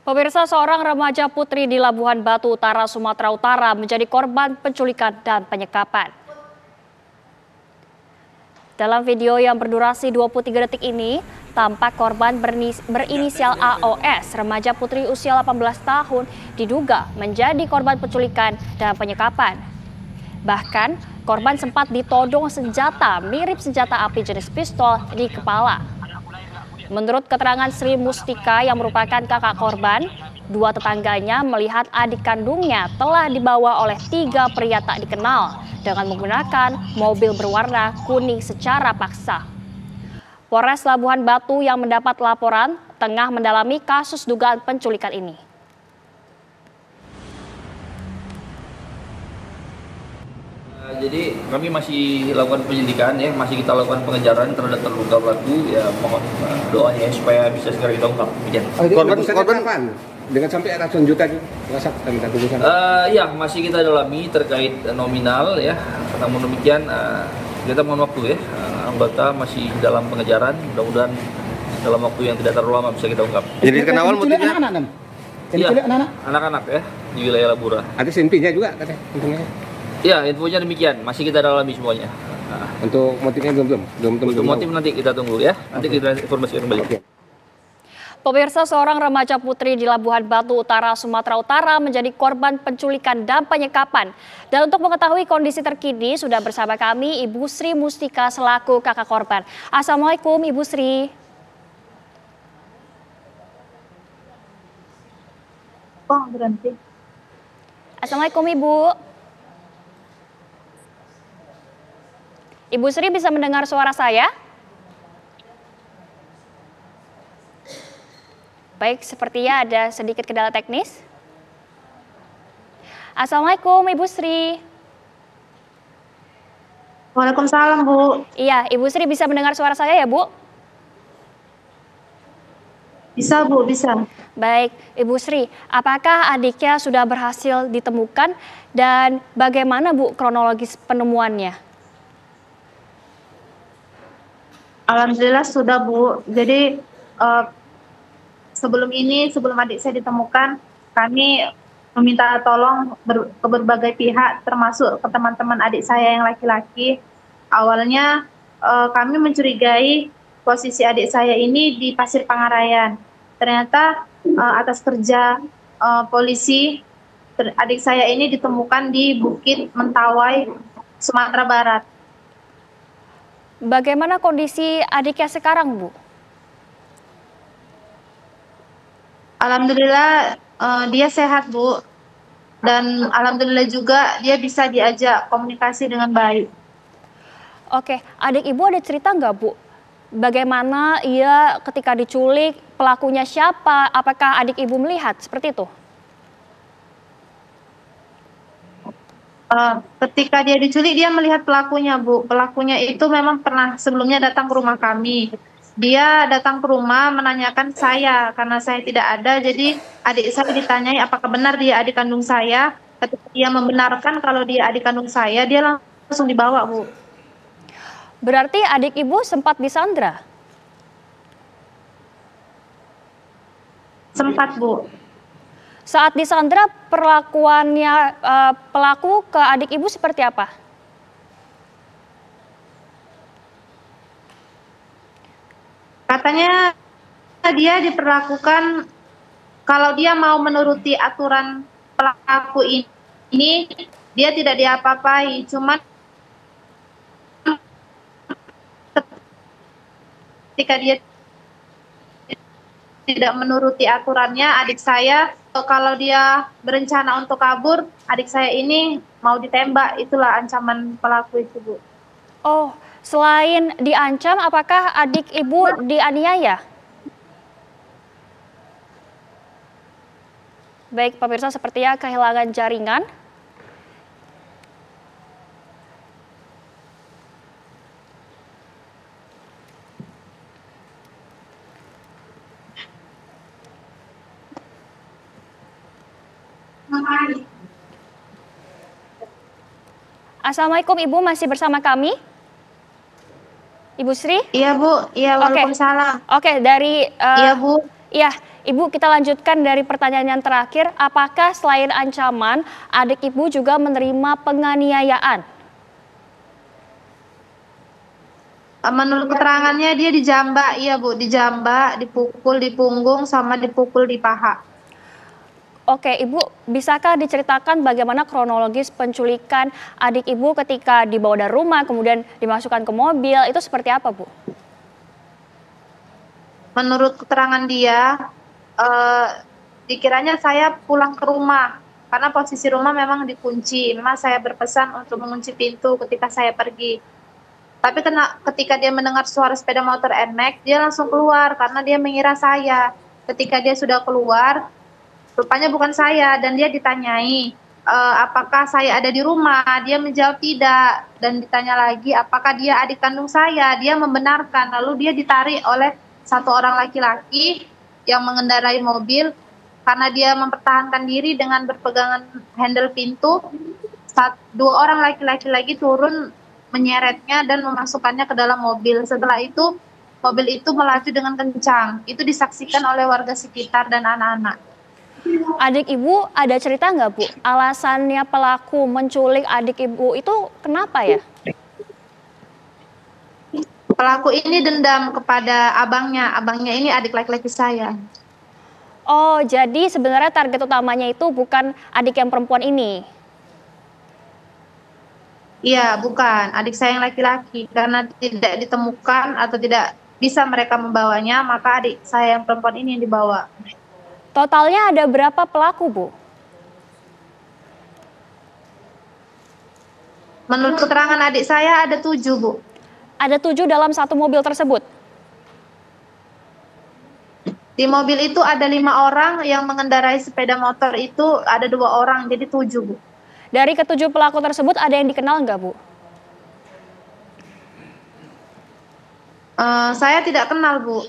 Pemirsa, seorang remaja putri di Labuhan Batu Utara, Sumatera Utara menjadi korban penculikan dan penyekapan. Dalam video yang berdurasi 23 detik ini, tampak korban berinisial AOS, remaja putri usia 18 tahun, diduga menjadi korban penculikan dan penyekapan. Bahkan, korban sempat ditodong senjata mirip senjata api jenis pistol di kepala. Menurut keterangan Sri Mustika yang merupakan kakak korban, dua tetangganya melihat adik kandungnya telah dibawa oleh 3 pria tak dikenal dengan menggunakan mobil berwarna kuning secara paksa. Polres Labuhan Batu yang mendapat laporan tengah mendalami kasus dugaan penculikan ini. Jadi kami masih lakukan penyelidikan ya, masih kita lakukan pengejaran terhadap terduga pelaku ya, mohon doanya supaya bisa segera ditangkap. Korban dengan sampai ratusan juta minta tebusan. Ya masih kita dalami terkait nominal ya. Namun demikian kita mohon waktu ya, anggota masih dalam pengejaran, mudah-mudahan dalam waktu yang tidak terlalu lama bisa kita ungkap. Jadi kenal motifnya anak-anak ya di wilayah Labura. Ada senpinya juga katanya. Ya, infonya demikian. Masih kita dalami semuanya. Untuk motifnya belum. Untuk motif nanti kita tunggu ya. Nanti kita informasikan kembali. Okay. Pemirsa, seorang remaja putri di Labuhan Batu Utara, Sumatera Utara menjadi korban penculikan dan penyekapan. Dan untuk mengetahui kondisi terkini sudah bersama kami Ibu Sri Mustika selaku kakak korban. Assalamualaikum Ibu Sri. Oh, berhenti. Assalamualaikum Ibu. Ibu Sri bisa mendengar suara saya? Baik, sepertinya ada sedikit kendala teknis. Assalamualaikum Ibu Sri. Waalaikumsalam, Bu. Iya, Ibu Sri bisa mendengar suara saya ya, Bu? Bisa, Bu, bisa. Baik, Ibu Sri, apakah adiknya sudah berhasil ditemukan dan bagaimana, Bu, kronologis penemuannya? Alhamdulillah sudah, Bu. Jadi sebelum adik saya ditemukan, kami meminta tolong ke berbagai pihak, termasuk ke teman-teman adik saya yang laki-laki. Awalnya kami mencurigai posisi adik saya ini di Pasir Pangarayan. Ternyata atas kerja polisi, adik saya ini ditemukan di Bukit Mentawai, Sumatera Barat. Bagaimana kondisi adiknya sekarang, Bu? Alhamdulillah dia sehat, Bu. Dan alhamdulillah juga dia bisa diajak komunikasi dengan baik. Oke, adik Ibu ada cerita nggak, Bu? Bagaimana ia ketika diculik, pelakunya siapa? Apakah adik Ibu melihat seperti itu? Ketika dia diculik, dia melihat pelakunya, Bu. Pelakunya itu memang pernah sebelumnya datang ke rumah kami. Dia datang ke rumah menanyakan saya, karena saya tidak ada. Jadi adik saya ditanyai apakah benar dia adik kandung saya. Ketika dia membenarkan kalau dia adik kandung saya, dia langsung dibawa, Bu. Berarti adik Ibu sempat disandra? Sempat, Bu. Saat disandra, perlakuannya pelaku ke adik Ibu seperti apa? Katanya dia diperlakukan kalau dia mau menuruti aturan pelaku ini, dia tidak diapa-apai. Cuman ketika dia tidak menuruti aturannya, adik saya kalau dia berencana untuk kabur, adik saya ini mau ditembak. Itulah ancaman pelaku itu, Bu. Oh, selain diancam, apakah adik Ibu dianiaya? Baik, pemirsa, sepertinya kehilangan jaringan. Assalamualaikum Ibu, masih bersama kami? Ibu Sri? Iya, Bu. Iya, waalaikumsalam. Oke, dari Iya, Bu. Iya, Ibu, kita lanjutkan dari pertanyaan yang terakhir. Apakah selain ancaman, adik Ibu juga menerima penganiayaan? Menurut keterangannya dia dijambak, iya Bu, dijambak, dipukul di punggung sama dipukul di paha. Oke, Ibu, bisakah diceritakan bagaimana kronologis penculikan adik Ibu ketika dibawa dari rumah, kemudian dimasukkan ke mobil, itu seperti apa, Bu? Menurut keterangan dia, dikiranya saya pulang ke rumah, karena posisi rumah memang dikunci. Memang saya berpesan untuk mengunci pintu ketika saya pergi. Tapi ketika dia mendengar suara sepeda motor NMAX, dia langsung keluar karena dia mengira saya. Ketika dia sudah keluar, rupanya bukan saya, dan dia ditanyai, apakah saya ada di rumah? Dia menjawab tidak, dan ditanya lagi apakah dia adik kandung saya? Dia membenarkan, lalu dia ditarik oleh satu orang laki-laki yang mengendarai mobil karena dia mempertahankan diri dengan berpegangan handle pintu. Dua orang laki-laki lagi turun menyeretnya dan memasukkannya ke dalam mobil. Setelah itu, mobil itu melaju dengan kencang. Itu disaksikan oleh warga sekitar dan anak-anak. Adik Ibu ada cerita nggak, Bu? Alasannya pelaku menculik adik Ibu itu kenapa ya? Pelaku ini dendam kepada abangnya. Abangnya ini adik laki-laki saya. Oh, jadi sebenarnya target utamanya itu bukan adik yang perempuan ini? Iya, bukan. Adik saya yang laki-laki. Karena tidak ditemukan atau tidak bisa mereka membawanya, maka adik saya yang perempuan ini yang dibawa. Totalnya ada berapa pelaku, Bu? Menurut keterangan adik saya ada 7, Bu. Ada 7 dalam satu mobil tersebut? Di mobil itu ada 5 orang, yang mengendarai sepeda motor itu ada 2 orang, jadi 7, Bu. Dari ke-7 pelaku tersebut ada yang dikenal nggak, Bu? Saya tidak kenal, Bu.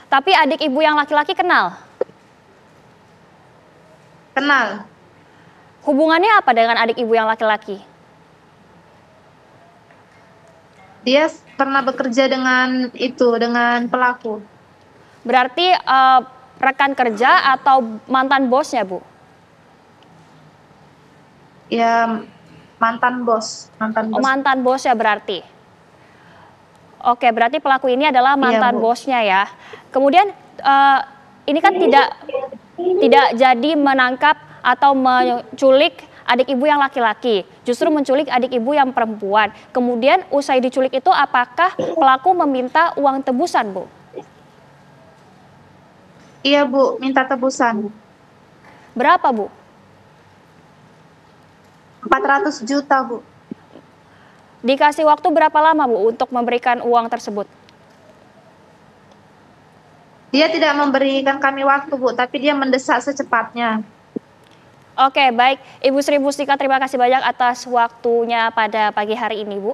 Tapi adik Ibu yang laki-laki kenal? Kenal. Hubungannya apa dengan adik Ibu yang laki-laki? Dia pernah bekerja dengan pelaku. Berarti rekan kerja atau mantan bosnya, Bu? Ya, mantan bos. Oh, mantan bosnya berarti. Oke, berarti pelaku ini adalah mantan bosnya ya. Kemudian ini kan tidak jadi menangkap atau menculik adik Ibu yang laki-laki, justru menculik adik Ibu yang perempuan. Kemudian usai diculik itu apakah pelaku meminta uang tebusan, Bu? Iya, Bu, minta tebusan. Berapa, Bu? 400 juta, Bu. Dikasih waktu berapa lama, Bu, untuk memberikan uang tersebut? Dia tidak memberikan kami waktu, Bu, tapi dia mendesak secepatnya. Oke, baik. Ibu Sri Muslika, terima kasih banyak atas waktunya pada pagi hari ini, Bu.